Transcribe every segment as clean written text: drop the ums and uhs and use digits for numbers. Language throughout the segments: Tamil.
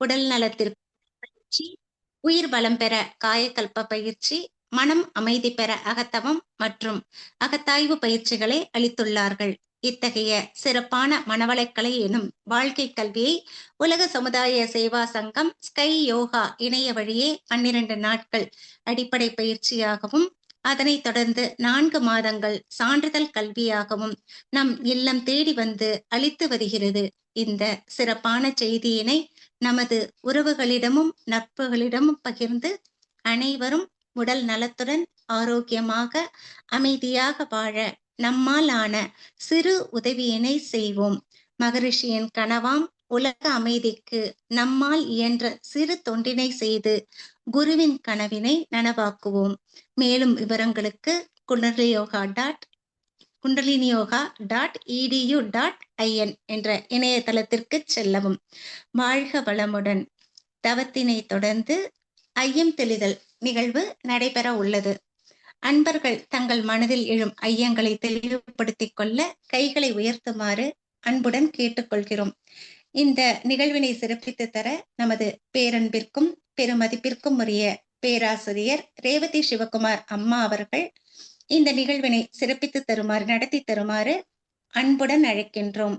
உடல் நலத்திற்கு பயிற்சி, உயிர் பலம் பெற காயக்கல்ப பயிற்சி, மனம் அமைதி பெற அகத்தவம் மற்றும் அகத்தாய்வு பயிற்சிகளை அளித்துள்ளார்கள். இத்தகைய சிறப்பான மனவளக்கலை எனும் வாழ்க்கை கல்வியை உலக சமுதாய சேவா சங்கம் ஸ்கை யோகா இணைய வழியே 12 நாட்கள் அடிப்படை பயிற்சியாகவும், அதனைத் தொடர்ந்து 4 மாதங்கள் சான்றிதழ் கல்வியாகவும் நம் இல்லம் தேடி வந்து அளித்து வருகிறது. இந்த சிறப்பான செய்தியினை நமது உறவுகளிடமும் நட்புகளிடமும் பகிர்ந்து அனைவரும் உடல் நலத்துடன் ஆரோக்கியமாக அமைதியாக வாழ நம்மால் ஆன சிறு உதவியினை செய்வோம். மகரிஷியின் கனவாம் உலக அமைதிக்கு நம்மால் இயன்ற சிறு தொண்டினை செய்து குருவின் கனவினை நனவாக்குவோம். மேலும் விவரங்களுக்கு kundaliniyoga.edu.in என்ற இணையதளத்திற்கு செல்லவும். வாழ்க வளமுடன். தவத்தினை தொடர்ந்து ஐயம் தெளிதல் நிகழ்வு நடைபெற உள்ளது. அன்பர்கள் தங்கள் மனதில் எழும் ஐயங்களை தெளிவுபடுத்திக் கொள்ள கைகளை உயர்த்துமாறு அன்புடன் கேட்டுக்கொள்கிறோம். இந்த நிகழ்வினை சிறப்பித்து தர நமது பேரன்பிற்கும் பெருமதிப்பிற்கும் உரிய பேராசிரியர் ரேவதி சிவகுமார் அம்மா அவர்கள் இந்த நிகழ்வினை சிறப்பித்து தருமாறு, நடத்தி தருமாறு அன்புடன் அழைக்கின்றோம்.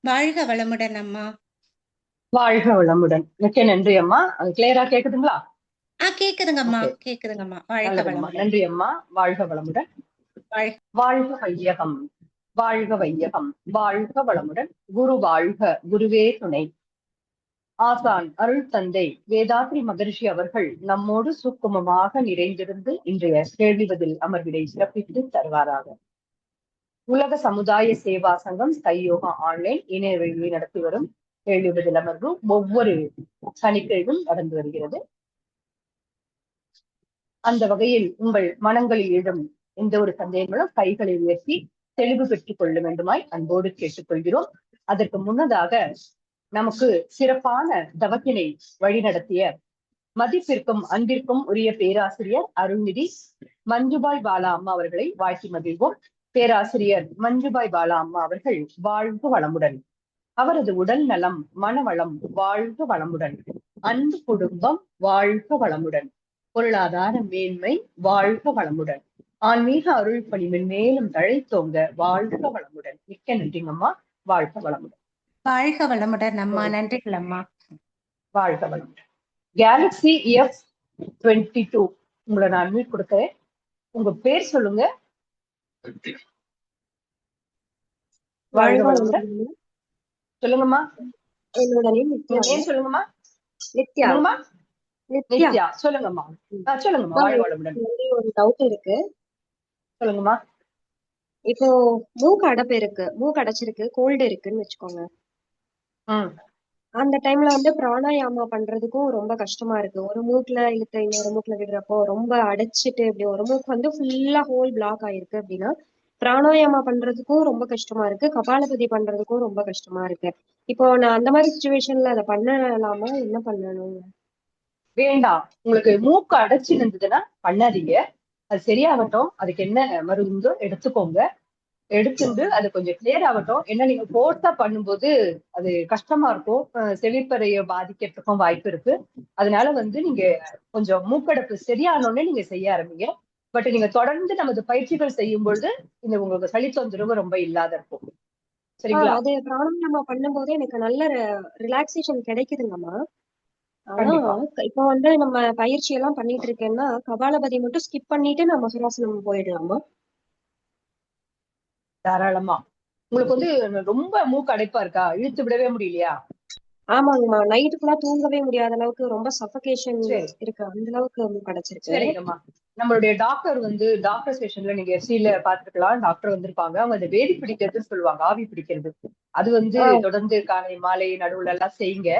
வாழ்க வளமுடன் அம்மா. வாழ்க வளமுடன். மிக்க நன்றி அம்மா. கிளியரா கேக்குதுங்களா? கேக்குதுங்கம்மா, கேக்குதுங்கம்மா. வாழ்க வளமுடன். நன்றி அம்மா. வாழ்க வளமுடன். வாழ்க வையகம், வாழ்க வையகம், வாழ்க வளமுடன். குரு வாழ்க, குருவே துணை. ஆசான் அருள் தந்தை வேதாத்ரி மகரிஷி அவர்கள் நம்மோடு சூக்குமமாக நிறைந்திருந்து இன்றைய கேள்வி பதில் அமர்வினை சிறப்பித்து தருவாராக. உலக சமுதாய சேவா சங்கம் ஸ்கை யோகா ஆன்லைன் இணைய வழியை நடத்தி வரும் கேள்வி பதில் அமர்வு ஒவ்வொரு சனிக்கிழமையும் நடந்து வருகிறது. அந்த வகையில் உங்கள் மனங்களில் எழும் எந்த ஒரு சந்தேகங்களும் கைகளை உயர்த்தி தெளிவு பெற்றுக் கொள்ள வேண்டுமாய் அன்போடு கேட்டுக்கொள்கிறோம். அதற்கு முன்னதாக நமக்கு சிறப்பான தவத்தினை வழிநடத்திய மதிப்பிற்கும் அன்பிற்கும் உரிய பேராசிரியர் அருள்நிதி மஞ்சுபாய் பாலா அம்மா அவர்களை வாழ்த்தி மகிழ்வோம். பேராசிரியர் மஞ்சுபாய் பாலா அம்மா அவர்கள் வாழ்க வளமுடன். அவரது உடல் நலம், மனவளம் வாழ்க வளமுடன். அன்பு குடும்பம் வாழ்க வளமுடன். பொருளாதார மேன்மை வாழ்க வளமுடன். ஆன்மீக அருள் பணி மேலும் தழைத்தோங்க வாழ்க வளமுடன். மிக்க நன்றிங்கம்மா. வாழ்க வளமுடன். வாழ்க வளமுடன் அம்மா. நன்றிகள் அம்மா. வாழ்க வளமுடன். கேலக்ஸி F22 உங்களை நான் மீட் கொடுக்கிறேன். உங்க பேர் சொல்லுங்க. வாழ்க வளமுடன். சொல்லுங்கம்மா. என்னோட நேம் சொல்லுங்கம்மா. நித்யாமா. நித்யா சொல்லுங்கம்மா. சொல்லுங்கம்மா. வாழ்க வளமுடன். ஒரு டவுட் இருக்கு. சொல்லுங்கம்மா. இப்போ மூக்கு அடைப்பு இருக்கு, மூக்கு அடைச்சிருக்கு, கோல்டு இருக்குன்னு வச்சுக்கோங்க. அந்த டைம்ல வந்து பிராணாயாமா பண்றதுக்கும் ரொம்ப கஷ்டமா இருக்கு. ஒரு மூக்குல இழுத்து இன்னொரு மூக்குல விடுறப்போ ரொம்ப அடைச்சிட்டு இப்படி ஒரு மூக்கு வந்து ஃபுல்லா ஹோல் பிளாக் ஆயிருக்கு அப்படின்னா பிராணாயாமா பண்றதுக்கும் ரொம்ப கஷ்டமா இருக்கு, கபாலபதி பண்றதுக்கும் ரொம்ப கஷ்டமா இருக்கு. இப்போ நான் அந்த மாதிரி சுச்சுவேஷன்ல அதை பண்ணலாமா? என்ன பண்ணணும்? வேண்டாம். உங்களுக்கு மூக்கு அடைச்சு இருந்ததுன்னா பண்ணாதீங்க. அது சரியாகட்டும். அதுக்கு என்ன மருந்தோ எடுத்துக்கோங்க. எடுத்துட்டு அது கொஞ்சம் கிளியர் ஆகட்டும். ஏன்னா நீங்க போர்த்தா பண்ணும்போது அது கஷ்டமா இருக்கும். செவிப்பறைய பாதிக்கிறதுக்கும் வாய்ப்பு இருக்கு. அதனால வந்து நீங்க கொஞ்சம் மூக்கடைப்பு சரியானோடனே நீங்க செய்ய ஆரம்பிங்க. பட் நீங்க தொடர்ந்து நமது பயிற்சிகள் செய்யும் பொழுது இந்த உங்களுக்கு சளி தொந்தரவு ரொம்ப இல்லாத இருக்கும். சரிங்களா? அது பிராணாயாமா பண்ணும் போது எனக்கு நல்ல ரிலாக்ஸேஷன் கிடைக்குதுங்கம்மா. இப்போ வந்து நம்ம பயிற்சி எல்லாம் பண்ணிட்டு இருக்கேன்னா கபாலபதி மட்டும் ஸ்கிப் பண்ணிட்டு நம்ம மகராசனம் போயிடலாமா? தாராளமா. உங்களுக்கு வந்து ரொம்ப மூக்கு அடைப்பா இருக்கா? இழுத்து விடவே முடியலையா? ஆமாங்கம்மா. நைட்டு ஃபுல்லா தூங்கவே முடியாத அளவுக்கு ரொம்ப சஃபகேஷன் இருக்கு. அந்த அளவுக்கு மூக்கு அடைச்சிருக்கு. சரிங்கம்மா. நம்மளுடைய டாக்டர் வந்து டாக்டர் ஸ்டேஷன்ல நீங்க எஃப்சில பாத்துக்கலாம். டாக்டர் வந்திருப்பாங்க. அவங்க அந்த வேதி பிடிக்கிறதுன்னு சொல்லுவாங்க. ஆவி பிடிக்கிறது. அது வந்து தொடர்ந்து காலை மாலை நடுவுல எல்லாம் செய்யுங்க.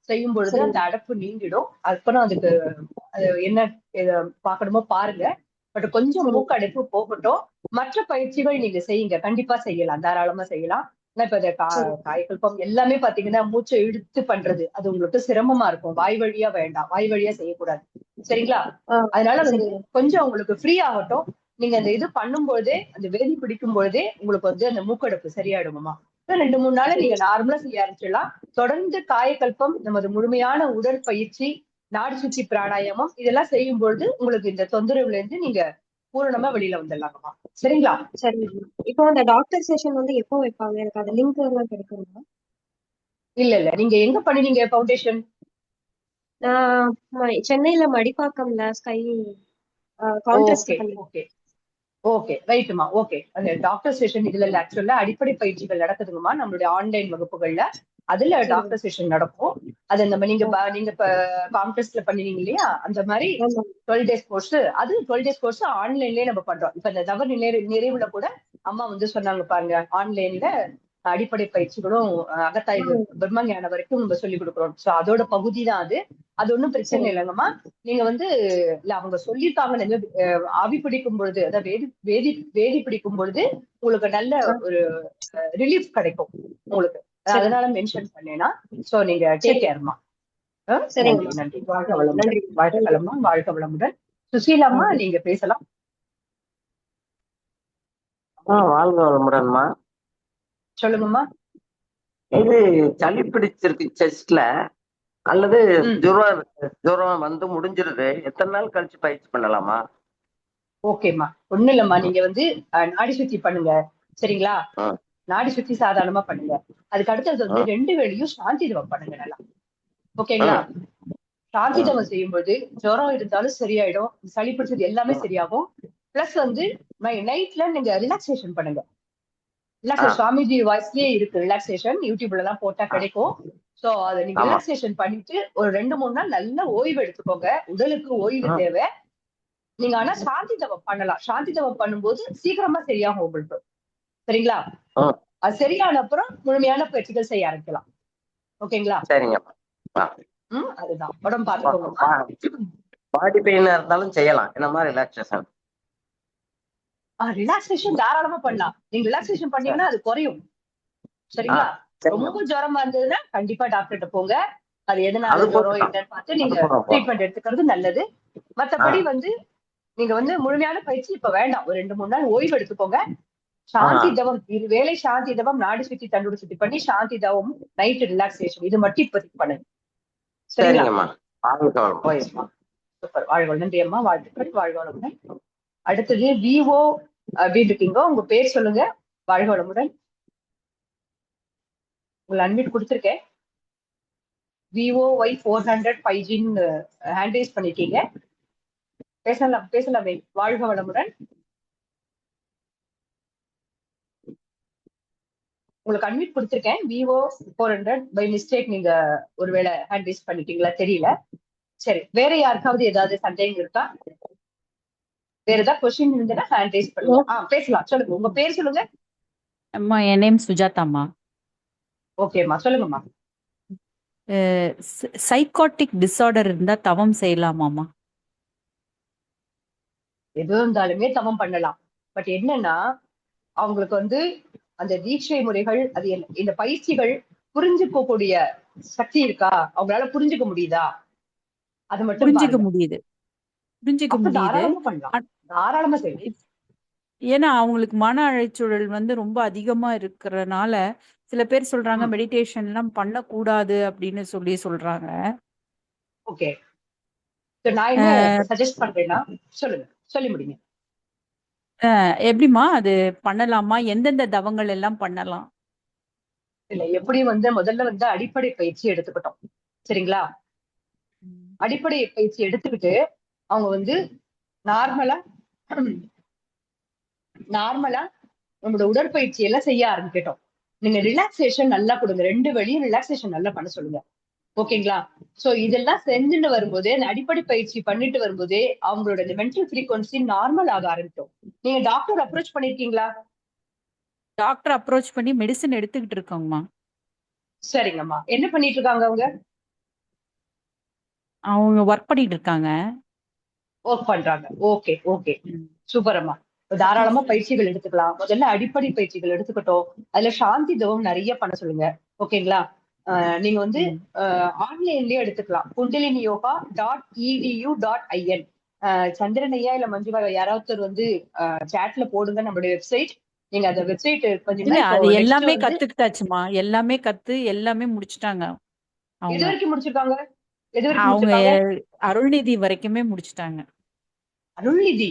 செய்யும் பொழுது அந்த அடைப்பு நீங்கிடும். அதுக்கப்புறம் அதுக்கு என்ன பாக்கணுமோ பாருங்க. பட் கொஞ்சம் மூக்கு அடைப்பு போகட்டும். மற்ற பயிற்சிகள் நீங்க செய்யுங்க. கண்டிப்பா செய்யலாம். தாராளமா செய்யலாம். இப்ப காயக்கல்பம் எல்லாமே பாத்தீங்கன்னா மூச்சை இழுத்து பண்றது. அது உங்களுக்கு சிரமமா இருக்கும். வாய் வழியா வேண்டாம். வாய் வழியா செய்யக்கூடாது. சரிங்களா? அதனால வந்து கொஞ்சம் உங்களுக்கு ஃப்ரீ ஆகட்டும். நீங்க அந்த இது பண்ணும் பொழுதே, அந்த வேதி பிடிக்கும் பொழுதே உங்களுக்கு வந்து அந்த மூக்கடைப்பு சரியாயிடுமா. 2-3 நாள் நீங்க நார்மலா செய்ய ஆரம்பிச்சிடலாம். தொடர்ந்து காயக்கல்பம், நமது முழுமையான உடற்பயிற்சி, நாடி சுத்தி பிராணாயாமம் இதெல்லாம் செய்யும் பொழுது உங்களுக்கு இந்த தொந்தரவுல இருந்து நீங்க பூரணமா வெளியில வந்துடலாங்கம்மா. சரிங்களா? சரிங்கம்மா. இப்போ அந்த டாக்டர் செஷன் வந்து எப்போ வைப்பாங்க? எனக்கு அந்த லிங்க் எல்லாம் கிடைக்குமா? இல்ல நீங்க எங்க பண்ணுவீங்க ஃபவுண்டேஷன்? நான் சென்னையில மடிப்பாக்கம்ல ஸ்கை கான்ட்ராஸ்ட்ல ஓகே பண்ணேன். ஓகே ஓகே ரைட்டுமா. ஓகே, அந்த டாக்டர் செஷன் இதுல இல்ல, ஆக்சுவலா அடிப்படை பயிற்சிகள் நடக்குதுங்கம்மா நம்மளுடைய ஆன்லைன் வகுப்புகள்ல. அதுல சரிங்க. டாக்டர் செஷன் நடக்கும். அது நம்ம நீங்க ஆ, நீங்க இப்ப காம்ப்ளெக்ஸ்ல பண்ணுவீங்க இல்லையா, அந்த மாதிரி ஆமா. 12 டேஸ் கோர்ஸ். அது 12 டேஸ் கோர்ஸ் ஆன்லைன்லயே நம்ம பண்றோம். இப்ப இந்த தவறு நிறைவுல கூட அம்மா வந்து சொன்னாங்க பாருங்க, ஆன்லைன்ல அடிப்படை பயிற்சிகளும் அகத்தாய்வு ம், பிரம்ம ஞானம் வரைக்கும் நம்ம சொல்லிக் கொடுக்குறோம். சோ அதோட பகுதி தான் அது. அது ஒண்ணும் பிரச்சனை சரிங்க. இல்லைங்கம்மா. நீங்க வந்து இல்ல அவங்க சொல்லியிருக்காங்க, ஆவி பிடிக்கும் பொழுது, அதாவது வேதி வேதி வேதி பிடிக்கும் பொழுது உங்களுக்கு நல்ல ஆ, ஒரு ரிலீஃப் கிடைக்கும் உங்களுக்கு. சரிங்க. அதனால மென்ஷன் பண்ணேன்னா. சோ நீங்க டேக் சரிங்க. கேர்மா. நன்றி சரிங்கம்மா. நன்றி. வாழ்க நன்றி. வளமுடன். நன்றி. நன்றி. வாழ்த்துக்களம்மா, வாழ்க வளமுடன். சுசீலாம்மா, நன்றி. நீங்க பேசலாம். வாழ்க வளமுடன்மா. சொல்லுங்கம்மா. இது சளி பிடிச்சிருக்கு செஸ்ட்ல, அல்லது ம் ஜுரம் வந்து முடிஞ்சிருது, எத்தனை நாள் கழிச்சு பயிற்சி பண்ணலாமா? ஓகேம்மா, ஒண்ணும் இல்லம்மா. நீங்க வந்து நாடி சுத்தி பண்ணுங்க. சரிங்களா? ம், நாடி சுத்தி சாதாரணமா பண்ணுங்க. அதுக்கு அடுத்தது வந்து ம், 2 வேளையும் சாந்தி தவம் பண்ணுங்க நல்லா. ஓகேங்களா? ம், சாந்தி ம், தவம் செய்யும்போது ஜுரம் இருந்தாலும் சரியாயிடும், சளி பிடிச்சது எல்லாமே ம். சரியாகும். பிளஸ் வந்து நைட்ல நீங்க ரிலாக்ஸேஷன் பண்ணுங்க. ஆ, ரிலாக்ஸேஷன் சுவாமிஜி வாய்ஸ்லயே இருக்கு, ரிலாக்ஸேஷன் யூடியூப்ல எல்லாம் போட்டா ஆ, கிடைக்கும். சோ அதை நீங்க ஆமா. ரிலாக்ஸேஷன் பண்ணிட்டு ஒரு 2-3 நாள் நல்ல ஓய்வு எடுத்துக்கோங்க. உடலுக்கு ஓய்வு ம், தேவை. நீங்க ஆனா சாந்தி தவம் பண்ணலாம். சாந்தி தவம் பண்ணும்போது சீக்கிரமா சரியாகும் உங்களுக்கு. சரிங்களா? ம். அது சரியான அப்புறம் முழுமையான பயிற்சிகள் செய்ய ஆரம்பிக்கலாம். ஓகேங்களா? சரிங்கம்மா. ஆ, அதுதான். உடம்பு பாத்துக்கோங்கம்மா. பாடி பெயினா இருந்தாலும் செய்யலாம் என்னமா ரிலாக்ஸேஷன்? ரிலாக்ஸேஷன் தாராளமா பண்ணலாம். நீங்க ரிலாக்ஸேஷன் சரி. பண்ணீங்கன்னா அது குறையும். ஆ, சரிங்களா? ரொம்ப சரிங்கம்மா. ஜுரமா இருந்ததுன்னா கண்டிப்பா டாக்டர்கிட்ட போங்க. அது எதனால அது ஜுரம் போட்டுக்கலாம். என்னன்னு பார்த்து அது நீங்க போதும் போதும். ட்ரீட்மெண்ட் எடுத்துக்கிறது நல்லது. ஆ, மத்தபடி வந்து நீங்க வந்து முழுமையான பயிற்சி இப்ப வேண்டாம். ஒரு 2-3 நாள் ஓய்வு எடுத்துக்கோங்க. ஆ, சாந்தி தவம், இது வேலை சாந்தி தவம், நாடி சுத்தி தண்டோடு சுத்தி பண்ணி சாந்தி தவம், நைட் ரிலாக்ஸேஷன் இது மட்டும் இப்போதைக்கு பண்ணுங்க. சரிங்களா? சரிங்கம்மா. வாழ்க வளமுடன். ஓய்ஸ்மா. சூப்பர். வாழ்க நன்றி அம்மா. வாழ்த்துக்கள். வாழ்க வளமுடன். அடுத்தது விஓ அப்படின்னு இருக்கீங்க. உங்க பேர் சொல்லுங்க. வாழ்க வளமுடன். உங்களை அன்மிட் கொடுத்துருக்கேன். VOY 400 5Gன்னு ஹேண்ட் ரைஸ் பண்ணிருக்கீங்க. பேசலாமே. வாழ்க வளமுடன். உங்களுக்கு அன்மிட் கொடுத்துருக்கேன். VO 400 பை மிஸ்டேக் நீங்க ஒருவேளை ஹேண்ட் ரைஸ் பண்ணிட்டீங்களா தெரியல. சரி, வேற யாருக்காவது ஏதாவது சந்தேகம் இருக்கா? வேற ஏதாவது கொஸ்டின் இருந்ததுன்னா ஹேண்ட் ரைஸ் பண்ணுங்க. பேசலாம். சொல்லுங்க, உங்க பேர் சொல்லுங்க. அம்மா என் நேம் சுஜாதாம்மா. ஓகேம்மா, சொல்லுங்கம்மா. சைக்காட்டிக் டிஸார்டர் இருந்தா தவம் செய்யலாமாம்மா? எது இருந்தாலுமே தவம் பண்ணலாம். பட் என்னன்னா அவங்களுக்கு வந்து அந்த தீட்சை முறைகள், அது இந்த பயிற்சிகள் புரிஞ்சுக்கக்கூடிய சக்தி இருக்கா, அவங்களால புரிஞ்சுக்க முடியுதா, அது மட்டும் புரிஞ்சுக்க பாருங்க. முடியுது, புரிஞ்சுக்க அப்ப முடியுது. தாராளமா பண்ணலாம். ஆ- தாராளமா செய்யலாம். ஏன்னா அவங்களுக்கு மன அழைச்சூழல் வந்து ரொம்ப அதிகமா இருக்கிறனால சில பேர் சொல்றாங்க ம் மெடிடேஷன் எல்லாம் பண்ணக்கூடாது அப்படின்னு சொல்றாங்க. ஓகே. நான் என்ன சஜஸ்ட் பண்றேன்னா, சொல்லுங்க, சொல்லி முடிங்க. எப்படிம்மா அது பண்ணலாமா? எந்தெந்த தவங்கள் எல்லாம் பண்ணலாம்? இல்ல, எப்படி வந்து முதல்ல வந்து அடிப்படை பயிற்சி எடுத்துக்கிட்டோம். சரிங்களா? அடிப்படை பயிற்சி எடுத்துக்கிட்டு அவங்க வந்து நார்மலா நார்மலா நம்மளோட உடற்பயிற்சி எல்லாம் செய்ய ஆரம்பிக்கட்டும். நீங்க ரிலாக்ஸேஷன் நல்லா கொடுங்க. 2 வழியும் ரிலாக்ஸேஷன் நல்லா பண்ண சொல்லுங்க. ஓகேங்களா? சோ இதெல்லாம் செஞ்சுட்டு வரும்போதே, அந்த அடிப்படை பயிற்சி பண்ணிட்டு வரும்போதே அவங்களோட இந்த மென்டல் ஃப்ரீக்வன்சி நார்மல் ஆக ஆரம்பிக்கும். நீங்க டாக்டர் அப்ரோச் பண்ணிருக்கீங்களா? டாக்டர் அப்ரோச் பண்ணி மெடிசன் எடுத்துக்கிட்டு இருக்கோங்கம்மா. சரிங்கம்மா. என்ன பண்ணிட்டு இருக்காங்க அவங்க? அவங்க ஒர்க் பண்ணிட்டு இருக்காங்க. ஒர்க் பண்றாங்க. Okay okay. ம். சூப்பர் அம்மா. தாராளமா பயிற்சிகள் எடுத்துக்கலாம். முதல்ல அடிப்படை பயிற்சிகள் எடுத்துக்கிட்டோம். அதுல சாந்தி தவம் நிறைய பண்ண சொல்லுங்க. ஓகேங்களா? நீங்க வந்து ம். ஆன்லைன்லயே எடுத்துக்கலாம். kundaliniyoga.edu.in. சந்திரன் ஐயா இல்ல மஞ்சுவா யாராவது வந்து சாட்ல போடுங்க நம்மளுடைய வெப்சைட். நீங்க அந்த வெப்சைட் இல்ல கொஞ்சம் இப்போ அது நெக்ஸ்ட் எல்லாமே வந்து கத்துக்கிட்டாச்சுமா. எல்லாமே எல்லாமே முடிச்சுட்டாங்க எது அவங்க. வரைக்கும் முடிச்சிருக்காங்க? எது வரைக்கும் அவங்க முடிச்சிருக்காங்க? அருள்நிதி வரைக்குமே முடிச்சுட்டாங்க. அருள்நிதி.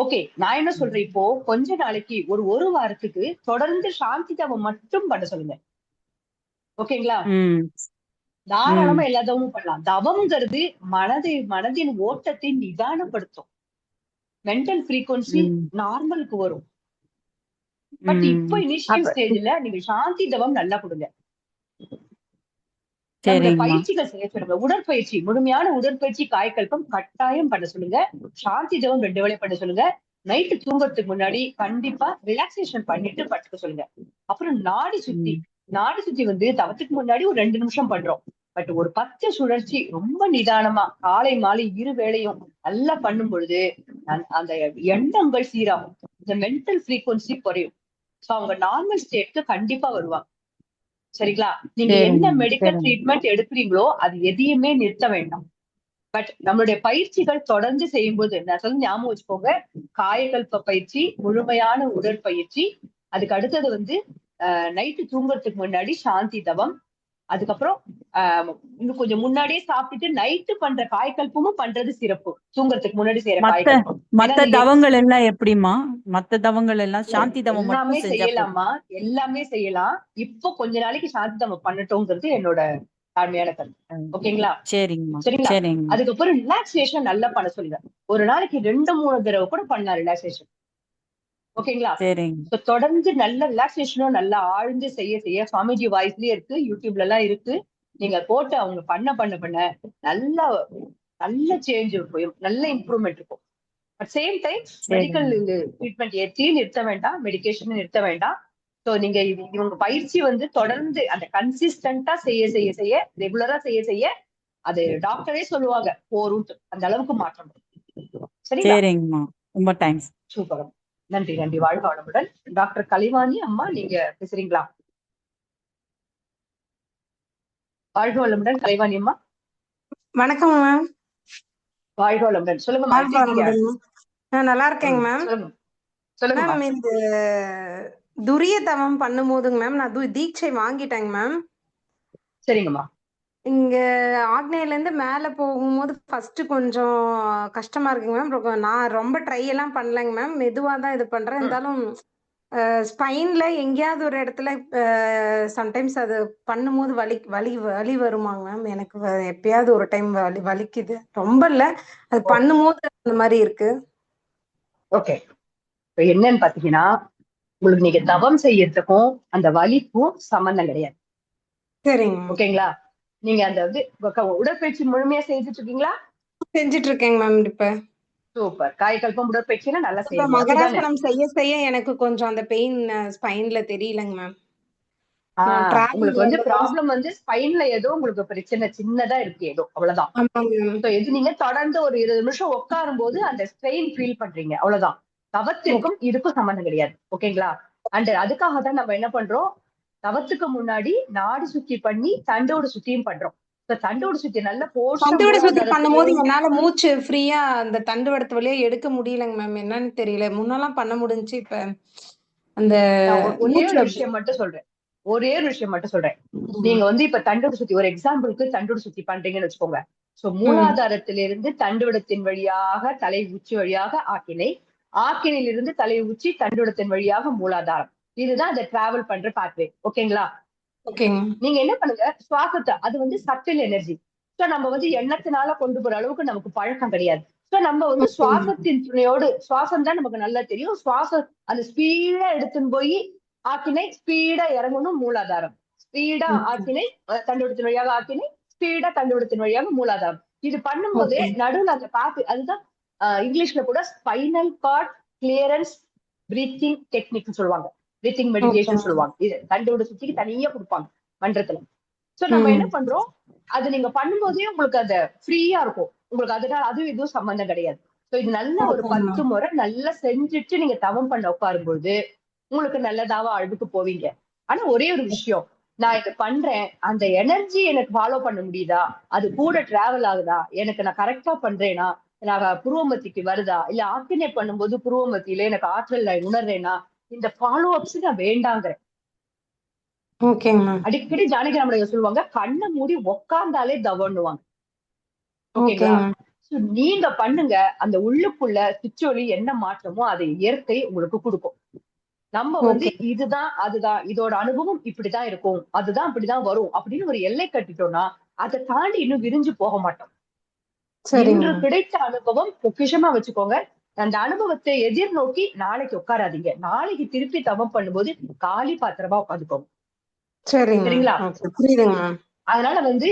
ஓகே, நான் என்ன சொல்றேன், இப்போ கொஞ்ச நாளைக்கு ஒரு வாரத்துக்கு தொடர்ந்து சாந்தி தவம் மட்டும் பண்ண சொல்லுங்க. ஓகேங்களா? ம் ம் தாராளமா எல்லா தவமும் பண்ணலாம். தவம்ங்கிறது மனதின் ஓட்டத்தை நிதானப்படுத்தும். மென்டல் ஃப்ரீக்வன்சி ம் நார்மலுக்கு வரும். பட் ம் இப்போ இனிஷியல் அப்ப ஸ்டேஜ்ல நீங்க சாந்தி தவம் நல்லா கொடுங்க. நம்மளுடைய சரிங்கம்மா. பயிற்சிகள் செய்ய சொல்லுங்க. உடற்பயிற்சி, முழுமையான உடற்பயிற்சி காயக்கல்பம் கட்டாயம் பண்ண சொல்லுங்க. சாந்தி ஜெபம் 2 வேளை பண்ண சொல்லுங்க. நைட்டு தூங்குறதுக்கு முன்னாடி கண்டிப்பா ரிலாக்ஸேஷன் பண்ணிட்டு படுத்துக்க சொல்லுங்க. அப்புறம் நாடி சுத்தி. ம் நாடி சுத்தி வந்து தவத்துக்கு முன்னாடி ஒரு 2 நிமிஷம் பண்றோம். பட் ஒரு 10 சுழற்சி ரொம்ப நிதானமா காலை மாலை இரு வேளையும் நல்லா பண்ணும் பொழுது அந்த எண்ணங்கள் சீராகும். இந்த மென்டல் ஃப்ரீக்வன்சி குறையும். சோ அவங்க நார்மல் ஸ்டேட்க்கு கண்டிப்பா வருவாங்க. சரிங்களா? நீங்க என்ன சரிங்கம்மா மெடிக்கல் சரிங்க. ட்ரீட்மெண்ட் எடுக்கிறீங்களோ அது எதையுமே நிறுத்த வேண்டாம். பட் நம்மளுடைய பயிற்சிகள் தொடர்ந்து செய்யும்போது நான் சொல்ல ஞாபகம் வச்சுக்கோங்க. காயகல்ப பயிற்சி, முழுமையான உடற்பயிற்சி, அதுக்கு அடுத்தது வந்து நைட்டு தூங்குறதுக்கு முன்னாடி சாந்தி தவம், அதுக்கப்புறம் இன்னும் கொஞ்சம் முன்னாடியே சாப்பிட்டுட்டு நைட்டு பண்ற காயக்கல்பமும் பண்றது சிறப்பு. தூங்குறதுக்கு முன்னாடி செய்யற மத்த காயக்கல்பம். ஏன்னா மத்த அந்த தவங்கள் எல்லாம் எப்படிம்மா? மத்த தவங்கள் எல்லாம் சாந்தி தவம் எல்லாமே மட்டும் செஞ்சா போதும். செய்யலாமா? எல்லாமே செய்யலாம். இப்போ கொஞ்ச நாளைக்கு சாந்தி தவம் பண்ணட்டும்ங்கிறது என்னோட தாழ்மையான கருத்து. ம். ஓகேங்களா? சரிங்கம்மா சரிங்களா? சரிங்கம்மா அதுக்கப்புறம் ரிலாக்ஸேஷன் நல்லா பண்ண சொல்லுங்க. ஒரு நாளைக்கு 2, 3 தடவை கூட பண்ணலாம் ரிலாக்ஸேஷன். ஓகேங்களா? சரிங்க. தொடர்ந்து நல்ல ரிலாக்ஸேஷனும் நல்லா ஆழ்ந்து செய்ய செய்ய சுவாமிஜி வாய்ஸ்லயே இருக்கு, யூடியூப்ல எல்லாம் இருக்கு. நீங்க போட்டு அவங்க பண்ண நல்ல நல்ல சேஞ்ச் இருக்கும். நல்ல இம்ப்ரூவ்மெண்ட் இருக்கும். அட் சேம் டைம் மெடிக்கல் சரிங்க. ட்ரீட்மெண்ட் எதையும் நிறுத்த வேண்டாம், மெடிகேஷன் நிறுத்த வேண்டாம். சோ நீங்க இவங்க பயிற்சி வந்து தொடர்ந்து அந்த கன்சிஸ்டன்டா செய்ய செய்ய செய்ய ரெகுலரா செய்ய செய்ய அது டாக்டரே சொல்லுவாங்க போரும் அந்த அளவுக்கு மாற்றம் வரும். சரிங்களா? சரிங்கம்மா ரொம்ப தேங்க்ஸ். சூப்பர். நன்றி நன்றி. வாழ்க வளமுடன். டாக்டர் கலைவாணி அம்மா நீங்க பேசுறீங்களா? வாழ்க வளமுடன் கலைவாணி அம்மா. வணக்கம் மேம். வாழ்க வளமுடன். சொல்லுங்கம்மா, வாழ்க எப்படி இருக்கீங்க? வளமுடன். நான் நல்லா இருக்கேங்க மேம். சொல்லுங்க சொல்லுங்கம்மா. மேம் இந்த துரிய தவம் பண்ணும்போதுங்க மேம் நான் தீட்சை வாங்கிட்டேங்க மேம். சரிங்கம்மா. இங்க ஆக்னேயில இருந்து மேல போகும்போது ஃபர்ஸ்ட் கொஞ்சம் கஷ்டமா இருக்குங்க மேம். நான் ரொம்ப ட்ரை எல்லாம் பண்ணலைங்க மேம். மெதுவா தான் இது பண்றேன். இருந்தாலும் ஸ்பைன்ல எங்கேயாவது ஒரு இடத்துல சம்டைம்ஸ் அது பண்ணும்போது வலி வலி வலி வருமாங்க மேம். எனக்கு எப்பயாவது ஒரு டைம் வலிக்குது. ரொம்ப இல்ல, அது பண்ணும்போது அந்த மாதிரி இருக்கு. ஓகே, இப்ப என்னன்னு பாத்தீங்கன்னா உங்களுக்கு நீங்க தவம் செய்யறதுக்கும் அந்த வலிக்கும் சம்பந்தம் கிடையாது. சரிங்க. ஓகேங்களா? நீங்க அந்த வந்து உடற்பயிற்சி முழுமையா செய்துட்டு இருக்கீங்களா? செஞ்சுட்டு இருக்கேங்க மேம். இப்ப சூப்பர். காயக்கல்பம் உடற்பயிற்சினா நல்லா இப்ப செய்யுங்க. அப்படிதானே? மகராசனம் செய்ய செய்ய எனக்கு கொஞ்சம் அந்த பெயின் ஸ்பைன்ல தெரியலங்க மேம். உங்களுக்கு வந்து டிராவல் ப்ராப்ளம் வந்து ஸ்பைன்ல ஏதோ உங்களுக்கு பிரச்சனை சின்னதா இருக்கு, ஏதோ அவ்வளவுதான். ஆமாங்க மேம். எது நீங்க தொடர்ந்து ஒரு 20 நிமிஷம் உட்காரும் போது அந்த ஸ்ட்ரெயின் ஃபீல் பண்றீங்க, அவ்வளவுதான். தவத்திற்கும் இதுக்கும் சம்பந்தம் கிடையாது. ஓகேங்களா? அண்ட் அதுக்காக தான் நம்ம என்ன பண்றோம், தவத்துக்கு முன்னாடி நாடி சுத்தி பண்ணி தண்டோடு சுத்தியும் பண்றோம். தண்டோடு சுத்தி நல்ல போர்ஸா தண்டுவட சுத்தி பண்ணும்போது மூலாதாரத்திலிருந்து என்னால மூச்சு ஃப்ரீயா அந்த தண்டுவடத்து வழியா எடுக்க முடியலங்க மேம். என்னன்னு தெரியல. முன்னெல்லாம் பண்ண முடிஞ்சுச்சு. இப்ப அந்த ஒரே மூச்சு ஒரு அப்படி. விஷயம் மட்டும் சொல்றேன். நீங்க வந்து இப்ப தண்டோடு சுத்தி ஒரு எக்ஸாம்பிளுக்கு தண்டோடு சுத்தி பண்றீங்கன்னு வச்சுக்கோங்க. சோ மூலாதாரத்திலிருந்து தண்டுவடத்தின் வழியாக தலை உச்சி வழியாக ஆக்கினை, ஆக்கினையிலிருந்து தலை உச்சி தண்டுவடத்தின் வழியாக மூலாதாரம். இதுதான் அந்த டிராவல் பண்ற பாத்வே. ஓகேங்களா? ஓகேங்க. நீங்க என்ன பண்ணுங்க, சுவாசத்தை, அது வந்து சட்டில் எனர்ஜி. சோ நம்ம வந்து எண்ணத்தினால கொண்டு போற அளவுக்கு நமக்கு பழக்கம் கிடையாது. சோ நம்ம வந்து சுவாசத்தின் துணையோடு, சுவாசம் தான் நமக்கு நல்லா தெரியும். சுவாசம் அந்த ஸ்பீடா எடுத்துன்னு போய் ஆக்கினை, ஸ்பீடா இறங்கணும் மூலாதாரம். ஸ்பீடா ஆக்கினை, தண்டுவடத்தின் வழியாக ஆக்கினை, ஸ்பீடா தண்டுவடத்தின் வழியாக மூலாதாரம். இது பண்ணும்போதே நடுவுல அந்த காத்து, அதுதான் இங்கிலீஷ்ல கூட spinal card clearance breathing technique சொல்லுவாங்க. பிரீத்திங் மெடிடேஷன் சொல்லுவாங்க. இது தண்டோட சுத்திக்கு தனியா கொடுப்பாங்க மன்றத்துல. சோ நம்ம என்ன பண்றோம், அது நீங்க பண்ணும்போதே உங்களுக்கு அது ஃப்ரீயா இருக்கும். உங்களுக்கு அதனால அதுவும் இதுவும் சம்பந்தம் கிடையாது. சோ இது நல்ல ஒரு 10 முறை நல்லா செஞ்சுட்டு நீங்க தவம் பண்ண உட்காரும்போது உங்களுக்கு நல்லதாவா அழுதுக்கு போவீங்க. ஆனா ஒரே ஒரு விஷயம், நான் இது பண்றேன், அந்த எனர்ஜி எனக்கு ஃபாலோ பண்ண முடியுதா, அது கூட டிராவல் ஆகுதா, எனக்கு நான் கரெக்டா பண்றேனா, நான் புருவமத்திக்கு வருதா, இல்ல ஆக்கினை பண்ணும்போது புருவமத்தியில எனக்கு ஆற்றல் நான் உணர்றேனா, இந்த ஃபாலோ அப்ஸ் நான் வேண்டாங்கிறேன். ஓகேங்க மேம். அடிக்கடி ஜானகி ராமராஜ் சொல்லுவாங்க, கண்ணை மூடி உக்காந்தாலே தவன்னுவாங்க. ஓகேங்களா? ஓகேங்க மேம். So, நீங்க பண்ணுங்க. அந்த உள்ளுக்குள்ள சுற்றொலி என்ன மாற்றமோ அதை இயற்கை உங்களுக்கு கொடுக்கும். நம்ம வந்து ஓகே. இதுதான் அதுதான், இதோட அனுபவம் இப்படிதான் இருக்கும், அதுதான் இப்படிதான் வரும் அப்படின்னு ஒரு எல்லை கட்டிட்டோம்னா அதை தாண்டி இன்னும் விரிஞ்சு போக மாட்டோம். சரிங்க இன்று மேம். கிடைத்த அனுபவம் பொக்கிஷமா வச்சுக்கோங்க. அந்த அனுபவத்தை எதிர்நோக்கி நாளைக்கு உட்காராதீங்க. நாளைக்கு திருப்பி தவம் பண்ணும்போது காலி பாத்திரமா உட்காந்துக்கோங்க. சரிங்க மேம். சரிங்களா? ஓகே, புரியுதுங்க மேம். அதனால வந்து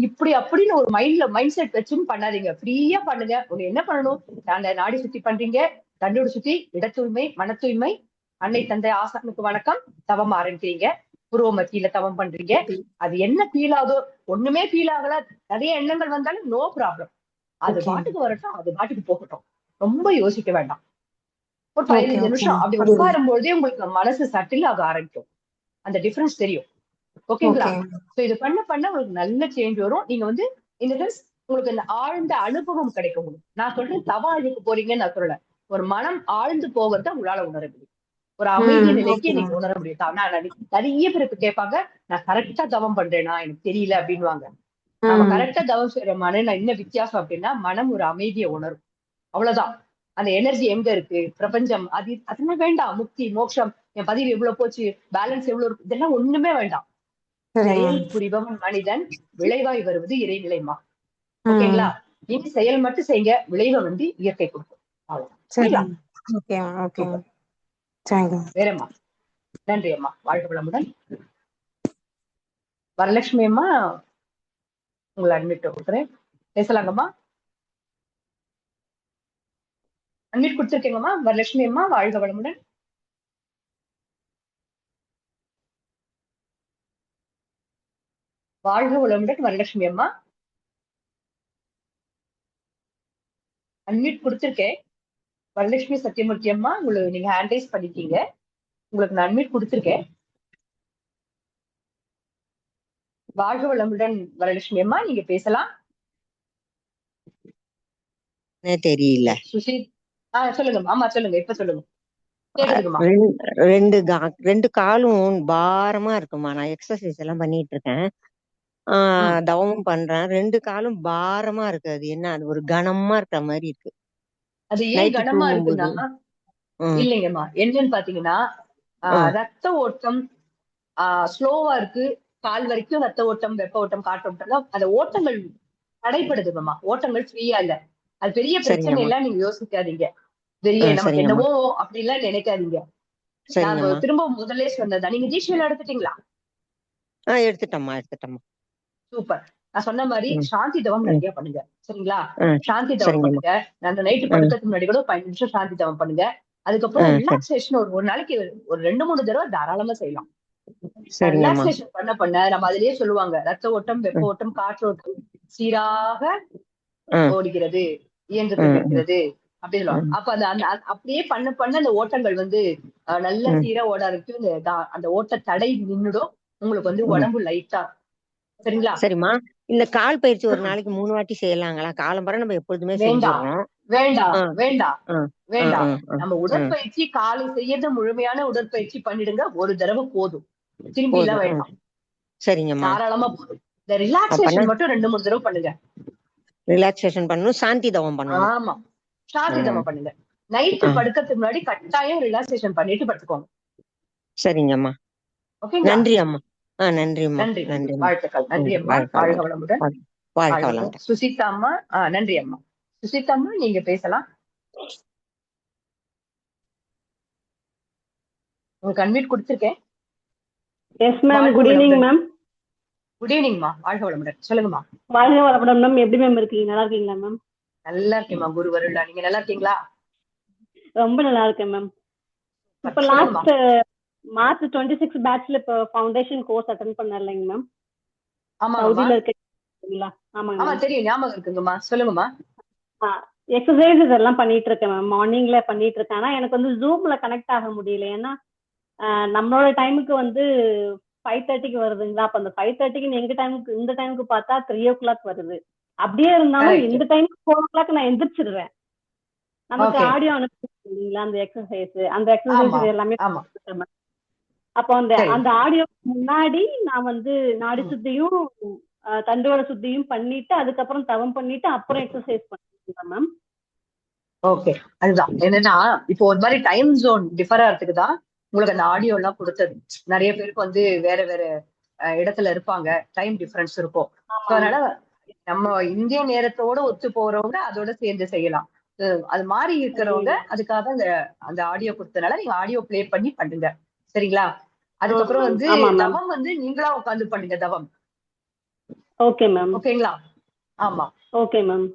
இப்படி அப்படின்னு ஒரு மைண்ட் செட் வச்சுன்னு பண்ணாதீங்க. ஃப்ரீயா பண்ணுங்க. உங்க என்ன பண்ணணும், அந்த நாடி சுத்தி பண்றீங்க, தண்ணோடு சுத்தி, இட தூய்மை, மன தூய்மை, அன்னை தந்தை ஆசானுக்கு வணக்கம், தவம் ஆரம்பிக்கிறீங்க, புருவ மத்தியில தவம் பண்றீங்க. அது என்ன ஃபீல் ஆகுதோ, ஒண்ணுமே ஃபீல் ஆகல, நிறைய எண்ணங்கள் வந்தாலும் நோ ப்ராப்ளம். அது ஓகே. பாட்டுக்கு வரட்டும், அது பாட்டுக்கு போகட்டும். ரொம்ப யோசிக்க வேண்டாம். ஒரு ஓகே 15 ஓகே நிமிஷம் அப்படி புரியுது. உட்காரும் பொழுதே உங்களுக்கு மனசு சட்டில் ஆக ஆரம்பிக்கும். அந்த டிஃபரன்ஸ் தெரியும். ஓகேங்களா? ஓகே. சோ இது பண்ண உங்களுக்கு நல்ல சேஞ்ச் வரும். நீங்க வந்து இந்த சென்ஸ் உங்களுக்கு அந்த ஆழ்ந்த அனுபவம் கிடைக்கும். நான் சொல்றேன் தவ ஆழ்வுக்கு போறீங்கன்னு நான் சொல்லல. ஒரு மனம் ஆழ்ந்து போகிறத உங்களால உணர முடியும். ஒரு அமைதி நிலைக்கு ஓகே. நீங்க உணர முடியும். நான் நிறைய பேருக்கு கேட்பாங்க, நான் கரெக்டா தவம் பண்றேனா எனக்கு தெரியல அப்படின்வாங்க. நம்ம கரெக்டா தவம் செய்யறோமானு நான் என்ன வித்தியாசம் அப்படின்னா, மனம் ஒரு அமைதியை உணரும். அவ்வளவுதான். அந்த எனர்ஜி எங்க இருக்கு, பிரபஞ்சம் அதெல்லாம் வேண்டாம். முக்தி, மோட்சம், என் பதிவு எவ்வளவு போச்சு, பேலன்ஸ் எவ்வளவு இருக்கு, இதெல்லாம் ஒண்ணுமே வேண்டாம். செயல் புரிபவன் மனிதன், விளைவாய் வருவது இறைநிலைமா. ஓகேங்களா? நீங்க செயல் மட்டும் செய்யுங்க, விளைவை வந்து இயற்கை கொடுக்கும். அவ்வளவுதான். வேறம்மா? நன்றி அம்மா, வாழ்க வளமுடன். வரலட்சுமி அம்மா, உங்களை அட்மிட் கொடுக்குறேன், பேசலாங்கம்மா. அட்மிட் கொடுத்துருக்கீங்கம்மா. வரலட்சுமி அம்மா, வாழ்க வளமுடன். வாழ்க வளமுடன் வரலட்சுமி அம்மா. அன்மியூட் கொடுத்திருக்கேன். வரலட்சுமி சத்யமூர்த்தி அம்மா, உங்களுக்கு நீங்க ஹேண்ட் ரைஸ் பண்ணிட்டீங்க, உங்களுக்கு நான் அன்மியூட் கொடுத்திருக்கேன். வாழ்க வளமுடன் வரலட்சுமி அம்மா, நீங்க பேசலாம். தெரியல. சுஷித் சொல்லுங்க. ஆமா சொல்லுங்க, இப்ப சொல்லுங்க. கேக்குதுங்கம்மா. ரெண்டு காலும் பாரமா இருக்குமா. நான் எக்ஸசைஸ் எல்லாம் பண்ணிட்டு இருக்கேன், தவமும் பண்றேன். ரெண்டு காலும் பாரமா இருக்கு. அது என்ன, அது ஒரு கனமா இருக்கிற மாதிரி இருக்கு. அது ஏன் கனமா இருக்குன்னா, இல்லைங்கம்மா, என்னன்னு பாத்தீங்கன்னா ரத்த ஓட்டம் ஸ்லோவா இருக்கு. கால் வரைக்கும் ரத்த ஓட்டம், வெப்ப ஓட்டம், காற்று ஓட்டம், அந்த ஓட்டங்கள் தடைப்படுதுங்கம்மா. ஓட்டங்கள் ஃப்ரீயா இல்ல. அது பெரிய பிரச்சனை எல்லாம் நீங்க யோசிக்காதீங்க. பெரிய நமக்கு என்னவோ அப்படி எல்லாம் நினைக்காதீங்க. நான் திரும்ப முதல்ல சொன்னதா. நீங்க ஜீஷன் எடுத்துட்டீங்களா? எடுத்துட்டோம்மா. சூப்பர். நான் சொன்ன மாதிரி சாந்தி தவம் நிறைய பண்ணுங்க. சரிங்களா? சாந்தி தவம் பண்ணுங்க. அந்த நைட்டு படுக்கிறதுக்கு முன்னாடி கூட 15 நிமிஷம் சாந்தி தவம் பண்ணுங்க. அதுக்கப்புறம் ரிலாக்ஸேஷன் ஒரு நாளைக்கு ஒரு 2-3 தடவை தாராளமா செய்யலாம். ரிலாக்ஸேஷன் பண்ண நம்ம அதுலயே சொல்லுவாங்க, ரத்த ஓட்டம், வெப்ப ஓட்டம், காற்று ஓட்டம் சீராக ஓடுகிறது, இயன்று கொண்டிருக்கிறது அப்படி சொல்லுவாங்க. அப்ப அந்த அப்படியே பண்ண அந்த ஓட்டங்கள் வந்து நல்ல சீரா ஓட ஆரம்பிச்சு. அந்த ஓட்ட தடை நின்னுடும். உங்களுக்கு வந்து உடம்பு லைட்டா. சரிங்களா? சரிம்மா. இந்த கால் பயிற்சி ஒரு நாளைக்கு 3 வாட்டி செய்யலாங்களா? காலம்பரம் நம்ம எப்பொழுதுமே செஞ்சிடறோம். வேண்டாம். நம்ம உடற்பயிற்சி காலை செய்யறது முழுமையான உடற்பயிற்சி பண்ணிடுங்க. ஒரு தடவை போதும், திரும்பி எல்லாம் வேண்டாம். சரிங்கம்மா, தாராளமா போதும். இந்த ரிலாக்ஸேஷன் மட்டும் 2-3 தடவை பண்ணுங்க. ரிலாக்ஸேஷன் பண்ணணும், சாந்தி தவம் பண்ணணும். ஆமா, சாந்தி தவம் பண்ணுங்க. நைட்டு படுக்கிறதுக்கு முன்னாடி கட்டாயம் ரிலாக்ஸேஷன் பண்ணிட்டு படுத்துக்கோங்க. சரிங்கம்மா. ஓகேங்களா? நன்றி அம்மா. நன்றிம்மா. நன்றி, வாழ்த்துக்கள். நன்றி அம்மா, வாழ்க வளமுடன். சுசிதா அம்மா, நன்றி அம்மா. சுசிதா அம்மா, நீங்க பேசலாம். உங்களுக்கு அன்மியூட் கொடுத்திருக்கேன். Yes ma'am. Good evening ma'am. Good ஈவினிங்மா, வாழ்க வளமுடன். சொல்லுங்கம்மா. வாழ்க வளமுடன் மேம். எப்படி மேம் இருக்கீங்க? நல்லா இருக்கீங்களா மேம்? நல்லா இருக்கேம்மா, குரு வருடா. நீங்க நல்லா இருக்கீங்களா? ரொம்ப நல்லா இருக்கேன் மேம். இப்ப லாஸ்ட் மார்ச் 26 பேட்ச்ல இப்ப ஃபவுண்டேஷன் கோர்ஸ் அட்டெண்ட் பண்ண இல்லைங்க மேம்? சவுதியில இருக்கீங்களா? ஆமா தெரியும், ஞாபகம் இருக்குங்கம்மா. சொல்லுங்கம்மா. எக்ஸசைஸ் இதெல்லாம் பண்ணிட்டு இருக்கேன் மேம். மார்னிங்ல பண்ணிட்டு இருக்கேன். ஆனா எனக்கு வந்து ஜூம்ல கனெக்ட் ஆக முடியல. ஏன்னா நம்மளோட டைமுக்கு வந்து 5:30க்கு வருதுங்களா. அப்ப அந்த 5:30க்கு எங்க டைமுக்கு, இந்த டைமுக்கு பார்த்தா 3 o'clock வருது. அப்படியே இருந்தாலும் இந்த டைமுக்கு 4 o'clock நான் எந்திரிச்சிடுறேன். நமக்கு ஓகே. ஆடியோ அனுப்புறீங்க இல்லைங்களா அந்த எக்ஸசைஸ், அந்த ஆமா எக்ஸசைஸ் எல்லாமே ஆமா கொடுத்துட்டேன் ma'am. அப்போ அந்த சரி. அந்த ஆடியோக்கு முன்னாடி நான் வந்து நாடி ம். சுத்தியும் தண்டுவட சுத்தியும் பண்ணிட்டு அதுக்கப்புறம் தவம் பண்ணிட்டு அப்புறம் எக்ஸசைஸ் பண்ணிருக்கேன் மேம். ஓகே. அதுதான் என்னன்னா, இப்போ ஒரு மாதிரி டைம் ஜோன் டிஃபர் ஆகிறதுக்கு தான் உங்களுக்கு அந்த ஆடியோ எல்லாம் கொடுத்தது. நிறைய பேருக்கு வந்து வேற வேற இடத்துல இருப்பாங்க, டைம் டிஃபரன்ஸ் இருக்கும். So, அதனால நம்ம இந்திய நேரத்தோட ஒத்து போறவங்க அதோட சேர்ந்து செய்யலாம். அது மாதிரி இருக்கிறவங்க அதுக்காக அந்த ஆடியோ கொடுத்தனால நீங்க ஆடியோ பிளே பண்ணி பண்ணுங்க. சரிங்களா? அதுக்கப்புறம் வந்து ஆமா மேம். தவம் வந்து நீங்களா உட்காந்து பண்ணுங்க தவம். Okay ma'am. ஓகேங்களா? ஆமா. Okay ma'am.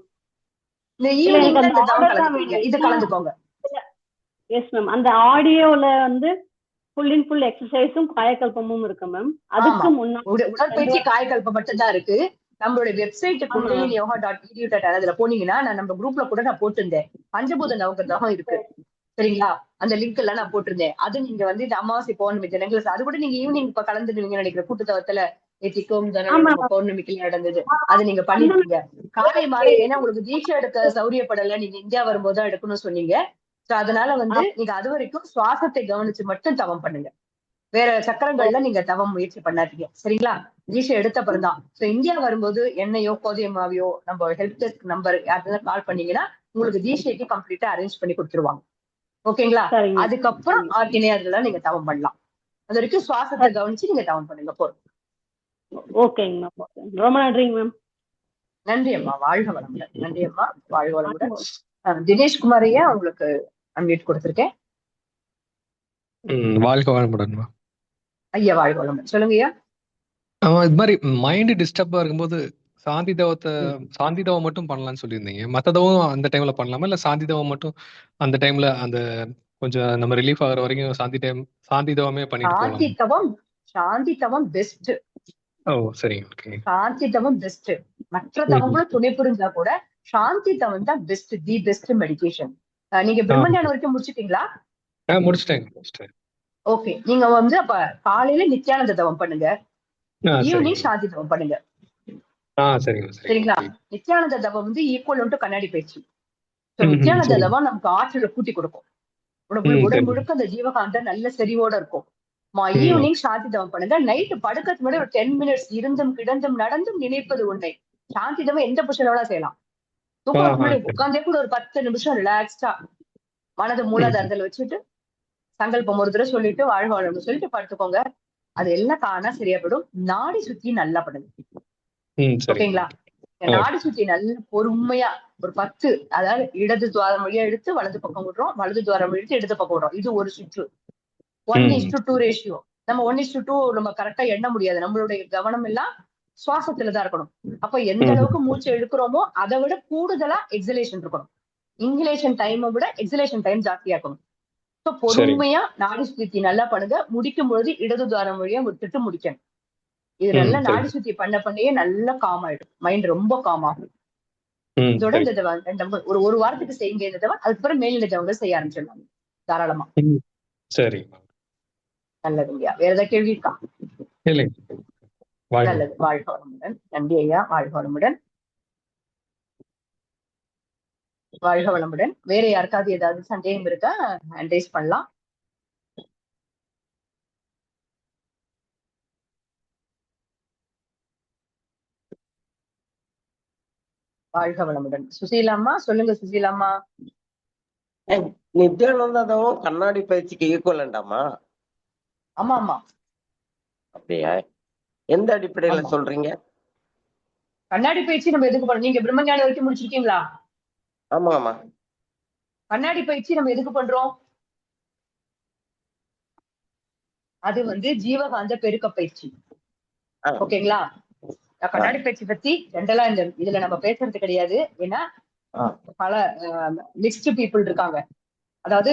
இந்த இல்ல எனக்கு ஈவினிங்ல அந்த இந்த தவம் ஆர்டர் தான் கலந்துக்கீங்க, வேணும். இது கலந்துக்கோங்க. Yes ma'am. அந்த ஆடியோல வந்து ஃபுல் அண்ட் ஃபுல் எக்ஸசைஸும் காயக்கல்பமும் இருக்கு மேம். அதுக்கு ஆமா. முன்னாடி உடற்பயிற்சி காயக்கல்பம் மட்டும் தான் இருக்கு. நம்மளுடைய வெப்சைட் kundaliniyoga.edu. அதுல போனீங்கன்னா நான் நம்ம குரூப்ல கூட நான் போட்டிருந்தேன். பஞ்சபூத நவகிரகம் இருக்கு. சரிங்களா? அந்த லிங்க் எல்லாம் நான் போட்டிருந்தேன். அது நீங்க வந்து இந்த அமாவாசை பௌர்ணமி தினங்கள் அது கூட நீங்க ஈவினிங் இப்ப கலந்துடுவீங்க நினைக்கிற கூட்டுத்தவத்துல ஏத்திக்கும் நம்ம பௌர்ணமிக்கு நடந்தது. அது நீங்க பண்ணிருக்கீங்க காலை மாலை. ஏன்னா உங்களுக்கு தீட்சை எடுக்க சௌரியப்படல, நீங்க இந்தியா வரும்போது தான் எடுக்கணும்னு சொன்னீங்க. சோ அதனால வந்து நீங்க அது வரைக்கும் சுவாசத்தை கவனிச்சு மட்டும் தவம் பண்ணுங்க. வேற சக்கரங்கள்ல நீங்க தவம் முயற்சி பண்ணாதீங்க. சரிங்களா? தீட்சை எடுத்த பிறந்தான். சோ இந்தியா வரும்போது எண்ணெயோ கோதியமாவையோ நம்ம ஹெல்ப் டெஸ்க் நம்பர் யாருன்னா கால் பண்ணீங்கன்னா உங்களுக்கு தீட்சைக்கு கம்ப்ளீட்டா அரேஞ்ச் பண்ணி கொடுத்துருவாங்க. ஓகேங்களா? அதுக்கப்புறம் ஆர்கினேயர்ல நீங்க தவம் பண்ணலாம். அது வரைக்கும் சுவாசத்தை கவனிச்சு நீங்க தவம் பண்ணுங்க போறோம். ஓகேங்க மேம். ரொம்ப நன்றிங்க மேம். நன்றி அம்மா, வாழ்க வளமுடன். நன்றி அம்மா, வாழ்க வளமுடன். தினேஷ்குமார் ஐயா உங்களுக்கு அன்மியூட் கொடுத்திருக்கேன். வாழ்க வளமுடன் ஐயா வாழ்க வளமுடன். சொல்லுங்க ஐயா. இது மாதிரி மைண்ட் டிஸ்டர்பா இருக்கும்போது சாந்தி தவம் மட்டும் பண்ணலாம்னு சொல்லியிருந்தீங்க. மத்ததவும் அந்த டைம்ல பண்ணலாமா, இல்ல சாந்தி தவம் மட்டும் அந்த டைம்ல அந்த கொஞ்சம் நம்ம ரிலீஃப் ஆகுற வரைக்கும் சாந்தி தவமே பண்ணிட்டு போகலாம்? சாந்தி தவம் பெஸ்ட். ஓ சரிங்க. ஓகே. சாந்தி தவம் பெஸ்ட். மற்ற தவங்களும் துணை புரிஞ்சா கூட சாந்தி தவம் தான் பெஸ்ட், தி பெஸ்ட் மெடிடேஷன். நீங்க பிரம்மஞானம் வரைக்கும் முடிச்சிட்டீங்களா? முடிச்சிட்டேன். ஓகே. நீங்க வந்து அப்ப காலையில நித்யானந்த தவம் பண்ணுங்க, ஈவினிங் சாந்தி தவம் பண்ணுங்க. சரிங்களா? நித்யானந்த தவம் வந்து ஈக்குவல் டு கண்ணாடி பயிற்சி. நித்யானந்த தவம் நமக்கு ஆற்றலை கூட்டி கொடுக்கும். உடல் முழுக்க அந்த ஜீவகாந்தம் நல்ல செறிவோட இருக்கும். ஈவினிங் சாந்தி தவம் பண்ணுங்க. நைட்டு படுக்கிறதுக்கு முன்னாடி ஒரு 10 minutes இருந்தும் கிடந்தும் நடந்தும் நினைப்பது உண்மை. சாந்தி தவம் எந்த புஷனோட செய்யலாம். தூக்கம் முன்னாடி உட்கார்ந்தே கூட ஒரு 10 நிமிஷம் ரிலாக்ஸ்டா மனதை மூலாதாரத்துல வச்சுட்டு சங்கல்பம் ஒரு தடவை சொல்லிட்டு வாழ்க வளம்னு சொல்லிட்டு படுத்துக்கோங்க. அது எல்லாம் தானா சரியாப்படும். நாடி சுத்தி நல்லா பண்ணுங்க. ஓகேங்களா? நாடி சுத்தி நல்ல பொறுமையா ஒரு 10, அதாவது இடது துவாரம் வழியா எடுத்து வலது பக்கம் விடுறோம், வலது துவாரம் எடுத்து இடது பக்கம் விடுறோம். இது ஒரு சுற்று. 1:2 ரேஷியோ. நம்ம 1:2 நம்ம கரெக்டா எண்ண முடியாது. நம்மளுடைய கவனம் எல்லாம் சுவாசத்துலதான் இருக்கணும். அப்ப எந்த அளவுக்கு மூச்சு எடுக்கிறோமோ அதை விட கூடுதலா எக்ஸலேஷன் இருக்கணும். இன்ஹலேஷன் டைமை விட எக்ஸலேஷன் டைம் ஜாஸ்தியா இருக்கணும். பொறுமையா நாடி சுத்தி நல்லா பண்ணுங்க. முடிக்கும் பொழுது இடது துவாரம் வழியா விட்டுட்டு முடிக்கணும். இது நல்லா நாடி சுத்தி பண்ணையே நல்லா காம் ஆயிடும். மைண்ட் ரொம்ப காம் ஆகும். இதோட இந்த ஒரு வாரத்துக்கு செய்யுங்க இந்த தவம். அதுக்கப்புறம் மேல்நிலை தவங்கள் செய்ய ஆரம்பிச்சிடலாம் தாராளமா. சரி, நல்லதுங்கய்யா. வேற ஏதாவது கேள்வி இருக்கா? நல்லது. வாழ்க வளமுடன். நன்றி ஐயா. வாழ்க வளமுடன். வாழ்க வளமுடன். வேற யாருக்காவது ஏதாவது சந்தேகம் இருக்கா? ஹேண்ட் ரைஸ் பண்ணலாம். வாழ்க வளமுடன். சுசீலாம்மா சொல்லுங்க. சுசீலாம்மா. நித்யானந்தாவும் கண்ணாடி பயிற்சிக்கு ஈக்குவலண்டாமா? ஆமா ஆமா. அப்படியா? எந்த அடிப்படையில சொல்றீங்க? கண்ணாடி பயிற்சி நம்ம எதுக்கு பண்றோம்? நீங்க பிரம்மஞானி வரைக்கும் முடிச்சிருக்கீங்களா? ஆமா ஆமா. கண்ணாடி பயிற்சி நம்ம எதுக்கு பண்றோம்? அது வந்து ஜீவகாந்த பெருக்க பயிற்சி. ஓகேங்களா? கண்ணாடி பயிற்சி பத்தி ஜென்ரலா இதுல நம்ம பேசுறது கிடையாது. ஏன்னா பல மிக்ஸ்டு பீப்புள் இருக்காங்க. அதாவது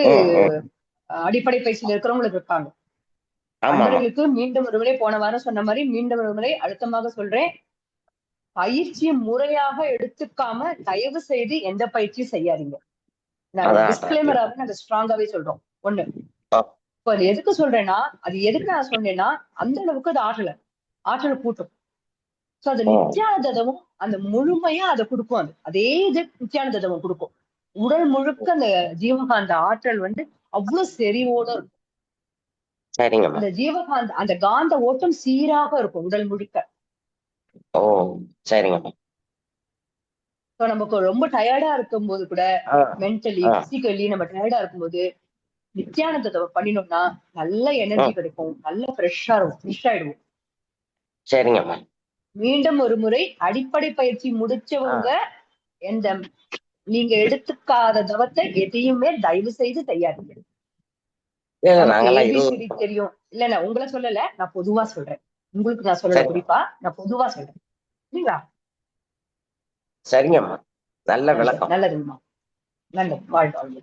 அடிப்படை பயிற்சியில இருக்கிறவங்களுக்கு இருக்காங்க. அவர்களுக்கு மீண்டும் ஒருமுறை போன வாரம் சொன்ன மாதிரி மீண்டும் ஒருமுறை அழுத்தமாக சொல்றேன், பயிற்சியை முறையாக எடுத்துக்காம தயவு செய்து எந்த பயிற்சியும் செய்யாதீங்க. டிஸ்க்ளைமராக நாங்க ஸ்ட்ராங்காவே சொல்றோம். ஒண்ணு. இப்ப அது எதுக்கு சொல்றேன்னா, அது எதுக்கு நான் சொன்னேன்னா அந்த அளவுக்கு அது ஆற்றலை கூட்டும். சோ அது நித்யானந்தமும் அந்த முழுமையா அதை கொடுக்கும். அதே இது நித்யானந்தமும் கொடுக்கும். உடல் முழுக்க அந்த ஜீவகாந்த ஆற்றல் வந்து அவ்வளவு செறிவோட இருக்கும். சரிங்கம்மா. அந்த ஜீவகாந்த அந்த காந்த ஓட்டம் சீராக இருக்கும் உடல் முழுக்க. ஓ சரிங்கம்மா. நமக்கு ரொம்ப டயர்டா இருக்கும் போது கூட, மென்டலி பிசிக்கலி நம்ம டயர்டா இருக்கும்போது நித்யானந்தத்தை பண்ணினோம்னா நல்ல எனர்ஜி கிடைக்கும், நல்ல ஃப்ரெஷ்ஷா இருக்கும், ஃப்ரெஷ் ஆயிடுவோம். சரிங்கம்மா. மீண்டும் ஒரு முறை அடிப்படை பயிற்சி முடிச்சவங்க எந்த நீங்க எடுத்துக்காத தவத்தை எதையுமே தயவு செய்து செய்யாதீங்க. ஏபிசிடி தெரியும் இல்ல, உங்களை சொல்லல, நான் பொதுவா சொல்றேன். உங்களுக்கு நான் சொல்லல, குறிப்பா நான் பொதுவா சொல்றேன். சரிங்களா? சரிங்கம்மா, நல்ல விளக்கம். நல்லதுங்கம்மா, நல்லது. வாழ்க்கை.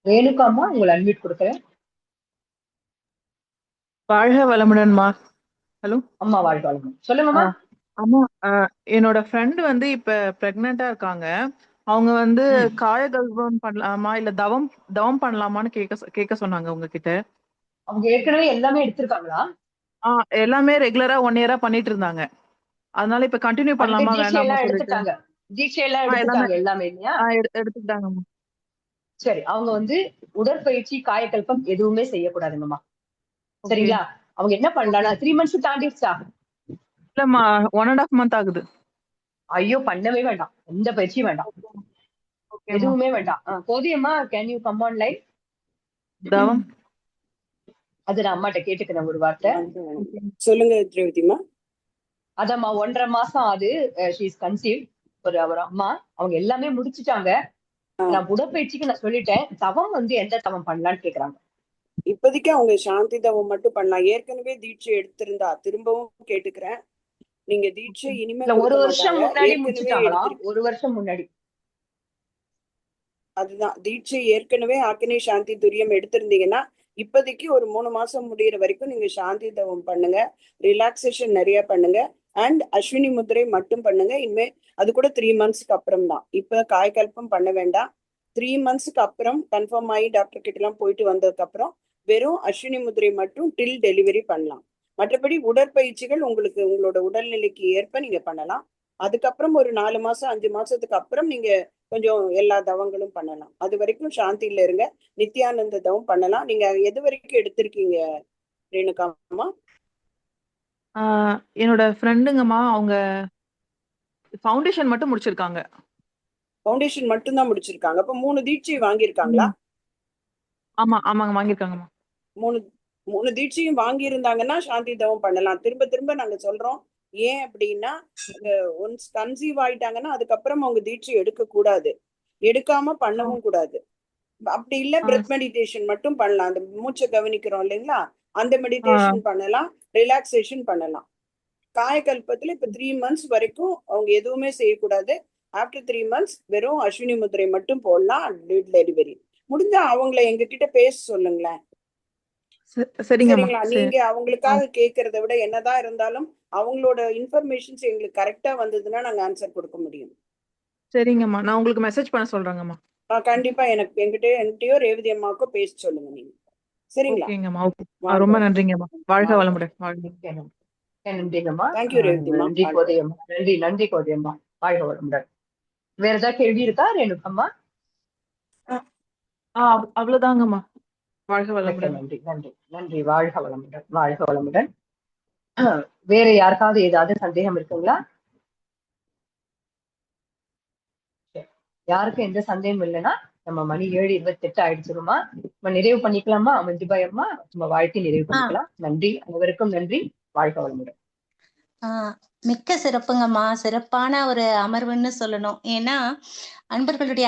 ரேணுகாம்மா, உங்களை அன்மியூட் கொடுக்குறேன். வாழ்க வளமுடன்மா. ஹலோ அம்மா, வாழ்க வளமுடன். சொல்லுங்கம்மா. அம்மா, என்னோட ஃப்ரெண்ட் வந்து இப்ப பிரெக்னெண்டா இருக்காங்க. அவங்க வந்து காயகல்பம் பண்ணலாமா இல்ல தவம் பண்ணலாமான்னு கேட்க சொன்னாங்க உங்ககிட்ட. அவங்க ஏற்கனவே எல்லாமே எடுத்திருக்காங்களா? எல்லாமே ரெகுலரா 1 இயரா பண்ணிட்டு இருந்தாங்க. அதனால இப்ப கண்டினியூ பண்ணலாமா வேணாமா எடுத்துட்டாங்க. தீட்சை எல்லாம் எடுத்துட்டாங்க எல்லாமே இல்லையா? எடுத்துட்டாங்கம்மா. சரி, அவங்க வந்து உடற்பயிற்சி காயகல்பம் எதுவுமே செய்யக்கூடாதுங்கம்மா. சரிங்களா? அவங்க என்ன பண்ணலாம்? 3 months தாண்டிடுச்சா? இல்லம்மா, 1.5 month ஆகுது. ஐயோ, பண்ணவே வேண்டாம், எந்த பயிற்சியும் வேண்டாம், எதுவுமே வேண்டாம். போதியம்மா, can you come on live? தவம் அது நான் அம்மாட்ட கேட்டுக்கிறேன் ஒரு வார்த்தை. சொல்லுங்க திரௌபதிமா. அதம்மா 1.5 மாசம் ஆகுது, ஷீ இஸ் கன்சீவ்ட். ஒரு அம்மா, அவங்க எல்லாமே முடிச்சுட்டாங்க. நான் உடற்பயிற்சிக்கு நான் சொல்லிட்டேன். தவம் வந்து எந்த தவம் பண்ணலான்னு கேக்குறாங்க. இப்போதைக்கு அவங்க சாந்தி தவம் மட்டும் பண்ணலாம். ஏற்கனவே தீட்சை எடுத்திருந்தா திரும்பவும் கேட்டுக்கிறேன். நீங்க தீட்சை இனிமேல் 1 வருஷம் முன்னாடி முடிச்சுட்டாங்களா? 1 வருஷம் முன்னாடி. அதுதான் தீட்சை ஏற்கனவே ஆக்கினே சாந்தி துரியம் எடுத்திருந்தீங்கன்னா இப்போதைக்கு ஒரு 3 மாசம் முடிகிற வரைக்கும் நீங்க சாந்தி தவம் பண்ணுங்க, ரிலாக்ஸேஷன் நிறைய பண்ணுங்க, அண்ட் அஸ்வினி முத்திரை மட்டும் பண்ணுங்க. இனிமே அது கூட 3 monthsக்கு அப்புறம் தான். இப்ப காயகல்பம் பண்ண வேண்டாம். 3 monthsக்கு அப்புறம் கன்ஃபார்ம் ஆகி டாக்டர் கிட்ட எல்லாம் போயிட்டு வந்ததுக்கு அப்புறம் வெறும் அஸ்வினி முத்திரை மட்டும் டில் டெலிவரி பண்ணலாம். மற்றபடி உடற்பயிற்சிகள் உங்களுக்கு உங்களோட உடல்நிலைக்கு ஏற்ப நீங்க பண்ணலாம். அதுக்கப்புறம் ஒரு 4 மாசம் 5 மாசத்துக்கு அப்புறம் நீங்க கொஞ்சம் எல்லா தவங்களும் பண்ணலாம். அது வரைக்கும் சாந்தியில இருங்க. நித்யானந்த தவம் பண்ணலாம். நீங்க எது வரைக்கும் எடுத்திருக்கீங்க ரேணுகாம்மா? என்னோட ஃப்ரெண்டுங்கம்மா, அவங்க ஃபவுண்டேஷன் மட்டும் முடிச்சிருக்காங்க. ஃபவுண்டேஷன் மட்டும் தான் முடிச்சிருக்காங்க. அப்ப 3 தீட்சை வாங்கியிருக்காங்களா? ஆமாங்க, வாங்கியிருக்காங்கம்மா. 3 தீட்சையும் வாங்கி இருந்தாங்கன்னா சாந்தி தவம் பண்ணலாம். திரும்ப திரும்ப நாங்க சொல்றோம். ஏன் அப்படின்னா, ஒன்ஸ் கன்சீவ் ஆயிட்டாங்கன்னா அதுக்கப்புறம் அவங்க தீட்சை எடுக்க கூடாது, எடுக்காம பண்ணவும் கூடாது. அப்படி இல்ல பிரெத் மெடிடேஷன் மட்டும் பண்ணலாம். அந்த மூச்சை கவனிக்கிறோம் இல்லைங்களா, அந்த மெடிடேஷன் பண்ணலாம், ரிலாக்ஸேஷன் பண்ணலாம். காயகல்பத்துல இப்ப 3 months வரைக்கும் அவங்க எதுவுமே செய்யக்கூடாது. ஆஃப்டர் 3 months வெறும் அஸ்வினி முத்திரை மட்டும் போடலாம். டெலிவரி முடிஞ்சா அவங்கள எங்க கிட்ட பேச சொல்லுங்களேன். சரிங்களா? நீங்க அவங்களுக்காக கேட்கறத விட என்னதான் இருந்தாலும் அவங்களோட இன்ஃபர்மேஷன்ஸ் எங்களுக்கு கரெக்டா வந்ததுன்னா நாங்க ஆன்சர் கொடுக்க முடியும். சரிங்கம்மா, நான் உங்களுக்கு மெசேஜ் பண்ண சொல்றேங்கம்மா. கண்டிப்பா என்கிட்டயோ ரேவதி அம்மாவுக்கோ பேச சொல்லுங்க நீங்க. சரிங்களா? ஓகேங்கம்மா. ரொம்ப நன்றிங்கம்மா. வாழ்க வளமுடன். நன்றிங்கம்மா. தேங்க்யூ ரேவதிமா. நன்றி கோதையம்மா. நன்றி கோதையம்மா. வாழ்க வளமுடன். வேற ஏதாவது கேள்வி இருக்கா ரேணுகம்மா? அவ்வளவுதாங்கம்மா. வாழ்க வளமுடன். நன்றி. வாழ்க வளமுடன். வாழ்க வளமுடன். வேற யாருக்காவது ஏதாவது சந்தேகம் இருக்குங்களா? யாருக்கும் எந்த சந்தேகம் இல்லைன்னா நம்ம மணி 7:28 ஆயிடுச்சுமா, நம்ம நிறைவு பண்ணிக்கலாமா? மஞ்சுபாயம்மா, நம்ம வாழ்க்கை நிறைவு பண்ணிக்கலாம். நன்றி, அனைவருக்கும் நன்றி. வாழ்க வளமுடன். மிக்க சிறப்புங்கம்மா. சிறப்பான ஒரு அமர்வுன்னு சொல்லணும். ஏன்னா அன்பர்களுடைய